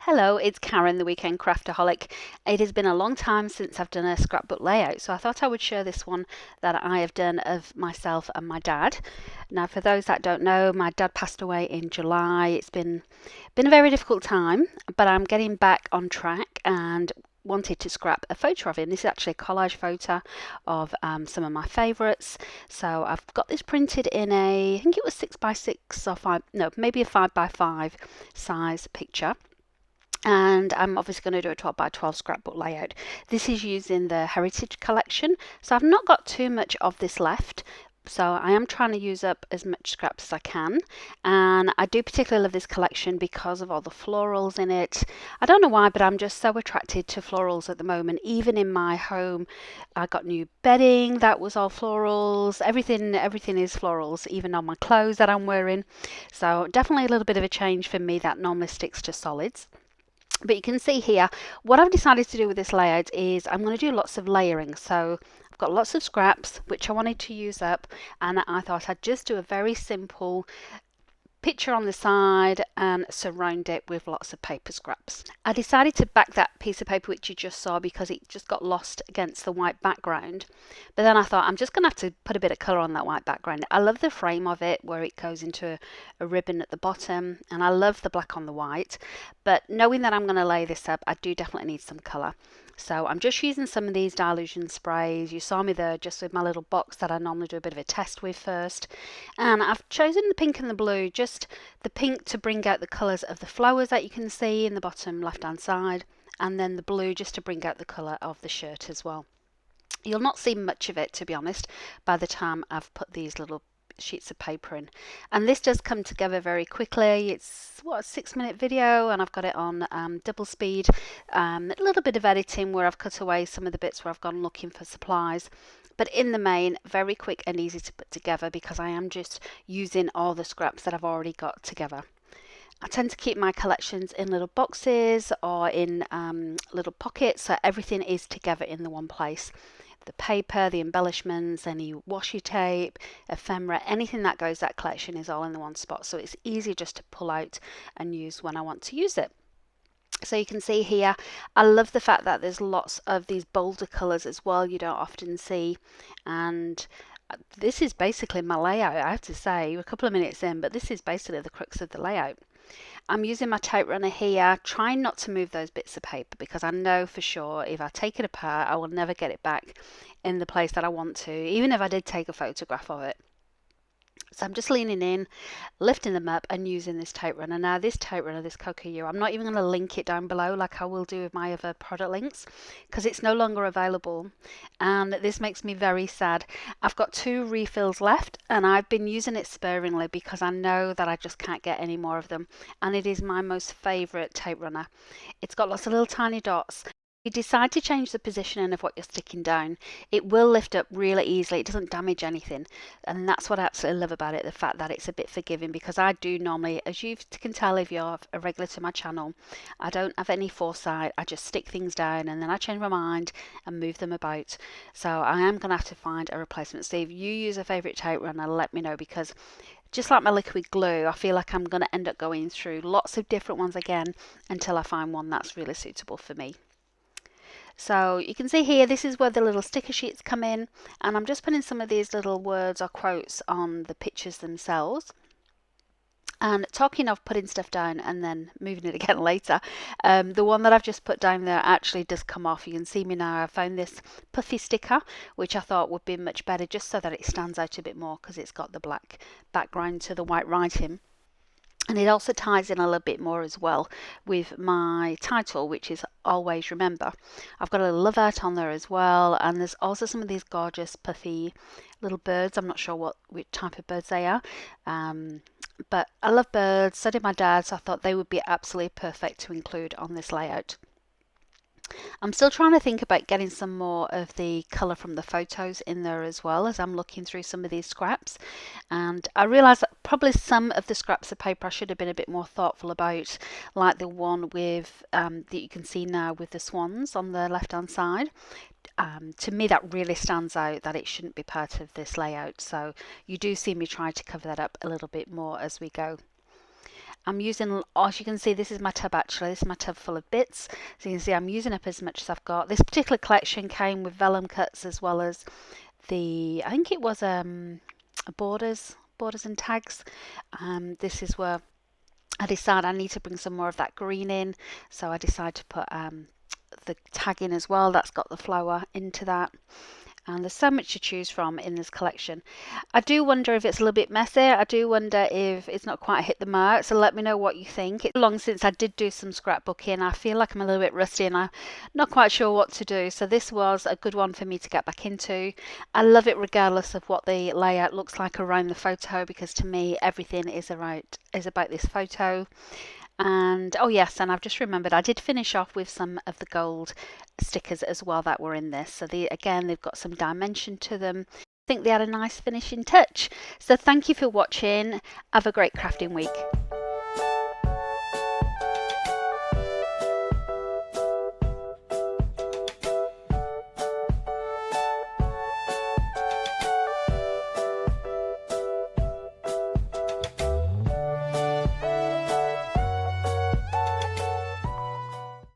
Hello, it's Karen, the Weekend Craftaholic. It has been a long time since I've done a scrapbook layout, so I thought I would share this one that I have done of myself and my dad. Now, for those that don't know, my dad passed away in July. It's been a very difficult time, but I'm getting back on track and wanted to scrap a photo of him. This is actually a collage photo of some of my favourites. So I've got this printed in I think it was 6 by 6 or five, no, maybe a 5 by 5 size picture, and I'm obviously going to do a 12 by 12 scrapbook layout. This is using the Heritage collection, so I've not got too much of this left. So I am trying to use up as much scraps as I can, and I do particularly love this collection because of all the florals in it. I don't know why, but I'm just so attracted to florals at the moment. Even in my home, I got new bedding that was all florals. Everything is florals, even on my clothes that I'm wearing. So definitely a little bit of a change for me that normally sticks to solids. But you can see here, what I've decided to do with this layout is I'm going to do lots of layering. So I've got lots of scraps, which I wanted to use up, and I thought I'd just do a very simple picture on the side and surround it with lots of paper scraps. I decided to back that piece of paper which you just saw because it just got lost against the white background. But then I thought I'm just going to have to put a bit of colour on that white background. I love the frame of it where it goes into a ribbon at the bottom, and I love the black on the white. But knowing that I'm going to lay this up, I do definitely need some colour. So I'm just using some of these dilution sprays. You saw me there just with my little box that I normally do a bit of a test with first. And I've chosen the pink and the blue, just the pink to bring out the colours of the flowers that you can see in the bottom left hand side, and then the blue just to bring out the colour of the shirt as well. You'll not see much of it, to be honest, by the time I've put these little sheets of paper in. And this does come together very quickly. It's what, a 6 minute video, and I've got it on double speed. A little bit of editing where I've cut away some of the bits where I've gone looking for supplies. But in the main, very quick and easy to put together because I am just using all the scraps that I've already got together. I tend to keep my collections in little boxes or in little pockets, so everything is together in the one place. The paper, the embellishments, any washi tape, ephemera, anything that goes that collection is all in the one spot, so it's easy just to pull out and use when I want to use it. So you can see here, I love the fact that there's lots of these bolder colours as well you don't often see, and this is basically my layout. I have to say, we're a couple of minutes in, but this is basically the crux of the layout. I'm using my tape runner here, trying not to move those bits of paper because I know for sure if I take it apart, I will never get it back in the place that I want to, even if I did take a photograph of it. So I'm just leaning in, lifting them up and using this tape runner. Now this tape runner, this Cocoa, I'm not even going to link it down below like I will do with my other product links because it's no longer available, and this makes me very sad. I've got 2 refills left and I've been using it sparingly because I know that I just can't get any more of them, and it is my most favourite tape runner. It's got lots of little tiny dots. You decide to change the positioning of what you're sticking down, it will lift up really easily. It doesn't damage anything, and that's what I absolutely love about it, the fact that it's a bit forgiving, because I do normally, as you can tell if you're a regular to my channel, I don't have any foresight. I just stick things down and then I change my mind and move them about. So I am going to have to find a replacement. So if you use a favourite tape runner, let me know, because just like my liquid glue, I feel like I'm going to end up going through lots of different ones again until I find one that's really suitable for me. So you can see here, this is where the little sticker sheets come in, and I'm just putting some of these little words or quotes on the pictures themselves. And talking of putting stuff down and then moving it again later, the one that I've just put down there actually does come off. You can see me now. I found this puffy sticker, which I thought would be much better just so that it stands out a bit more because it's got the black background to the white writing. And it also ties in a little bit more as well with my title, which is Always Remember. I've got a love art on there as well, and there's also some of these gorgeous puffy little birds. I'm not sure which type of birds they are, but I love birds, so did my dad, so I thought they would be absolutely perfect to include on this layout. I'm still trying to think about getting some more of the colour from the photos in there as well as I'm looking through some of these scraps, and I realise that probably some of the scraps of paper I should have been a bit more thoughtful about, like the one with that you can see now with the swans on the left hand side. To me that really stands out that it shouldn't be part of this layout, so you do see me try to cover that up a little bit more as we go. I'm using, as you can see, this is my tub actually. This is my tub full of bits. So you can see I'm using up as much as I've got. This particular collection came with vellum cuts as well as I think it was borders and tags. This is where I decided I need to bring some more of that green in. So I decided to put the tag in as well. That's got the flower into that. And there's so much to choose from in this collection. I do wonder if it's a little bit messy. I do wonder if it's not quite hit the mark. So let me know what you think. It's long since I did do some scrapbooking. I feel like I'm a little bit rusty and I'm not quite sure what to do. So this was a good one for me to get back into. I love it regardless of what the layout looks like around the photo, because to me everything is about this photo. And oh yes, and I've just remembered I did finish off with some of the gold stickers as well that were in this. So again, they've got some dimension to them. I think they had a nice finishing touch. So thank you for watching. Have a great crafting week.